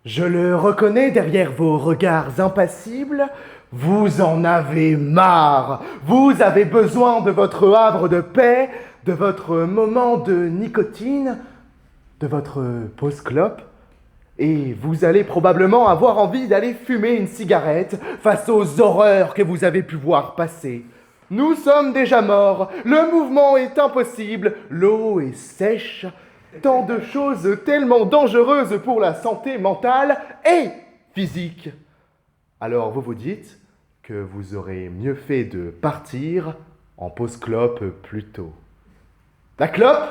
Je le reconnais derrière vos regards impassibles, vous en avez marre. Vous avez besoin de votre havre de paix, de votre moment de nicotine, de votre pause clope, et vous allez probablement avoir envie d'aller fumer une cigarette face aux horreurs que vous avez pu voir passer. Nous sommes déjà morts, le mouvement est impossible, l'eau est sèche, tant de choses tellement dangereuses pour la santé mentale et physique. Alors vous vous dites que vous aurez mieux fait de partir en pause clope plus tôt. La clope,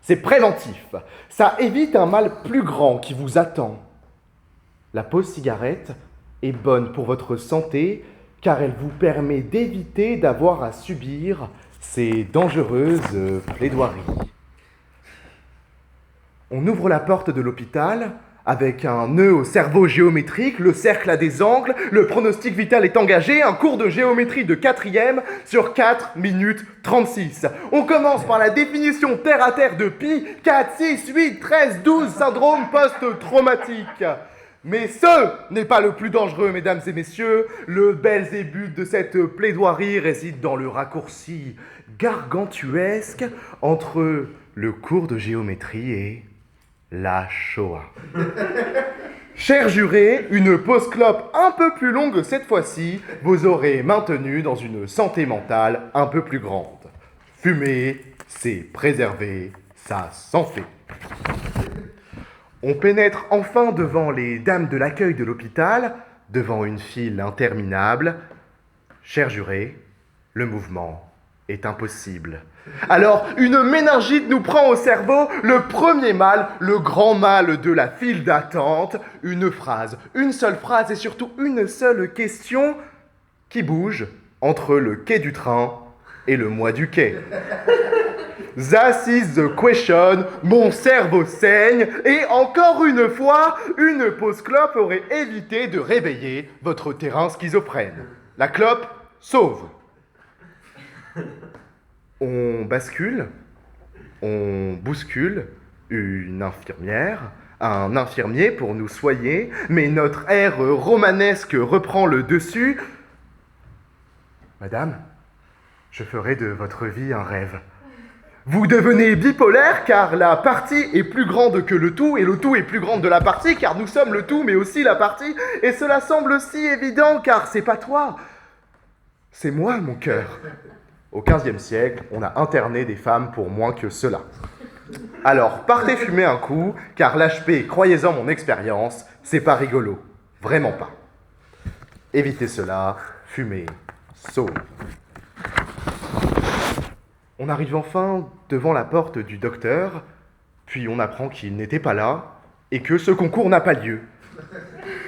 c'est préventif. Ça évite un mal plus grand qui vous attend. La pause cigarette est bonne pour votre santé car elle vous permet d'éviter d'avoir à subir ces dangereuses plaidoiries. On ouvre la porte de l'hôpital avec un nœud au cerveau géométrique, le cercle a des angles, le pronostic vital est engagé, un cours de géométrie de 4e sur 4 minutes 36. On commence par la définition terre à terre de pi, 4, 6, 8, 13, 12, syndrome post-traumatique. Mais ce n'est pas le plus dangereux, mesdames et messieurs. Le Belzébuth de cette plaidoirie réside dans le raccourci gargantuesque entre le cours de géométrie et la Shoah. Chers jurés, une pause clope un peu plus longue cette fois-ci vous aurez maintenu dans une santé mentale un peu plus grande. Fumer, c'est préserver sa santé. On pénètre enfin devant les dames de l'accueil de l'hôpital, devant une file interminable. Chers jurés, le mouvement est impossible. Alors, une méningite nous prend au cerveau, le premier mal, le grand mal de la file d'attente, une phrase, une seule phrase et surtout une seule question qui bouge entre le quai du train et le moi du quai. That is the question, mon cerveau saigne, et encore une fois, une pause clope aurait évité de réveiller votre terrain schizophrène. La clope sauve. On bascule, on bouscule une infirmière, un infirmier pour nous soigner, mais notre air romanesque reprend le dessus. Madame, je ferai de votre vie un rêve. Vous devenez bipolaire car la partie est plus grande que le tout et le tout est plus grande de la partie car nous sommes le tout mais aussi la partie et cela semble si évident car c'est pas toi, c'est moi mon cœur. Au XVe siècle, on a interné des femmes pour moins que cela. Alors partez fumer un coup car l'HP, croyez-en mon expérience, c'est pas rigolo, vraiment pas. Évitez cela, fumez, sauve. On arrive enfin devant la porte du docteur, puis on apprend qu'il n'était pas là et que ce concours n'a pas lieu.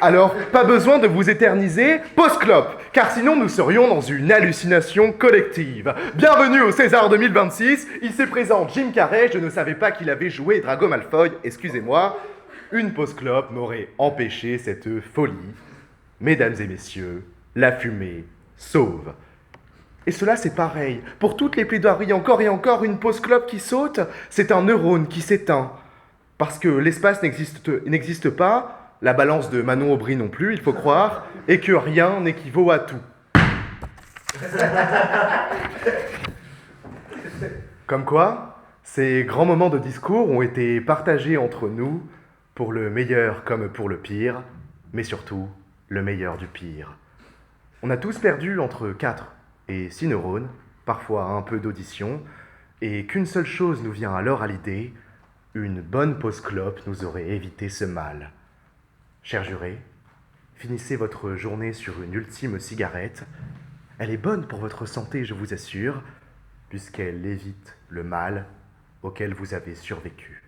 Alors, pas besoin de vous éterniser, post-clope, car sinon nous serions dans une hallucination collective. Bienvenue au César 2026, il se présente Jim Carrey, je ne savais pas qu'il avait joué Drago Malfoy, excusez-moi. Une post-clope m'aurait empêché cette folie. Mesdames et messieurs, la fumée sauve. Et cela, c'est pareil. Pour toutes les plaidoiries, encore et encore, une pause clope qui saute, c'est un neurone qui s'éteint. Parce que l'espace n'existe pas, la balance de Manon Aubry non plus, il faut croire, et que rien n'équivaut à tout. Comme quoi, ces grands moments de discours ont été partagés entre nous pour le meilleur comme pour le pire, mais surtout le meilleur du pire. On a tous perdu entre 4 et 6 neurones, parfois un peu d'audition, et qu'une seule chose nous vient alors à l'idée, une bonne pause clope nous aurait évité ce mal. Chers jurés, finissez votre journée sur une ultime cigarette. Elle est bonne pour votre santé, je vous assure, puisqu'elle évite le mal auquel vous avez survécu.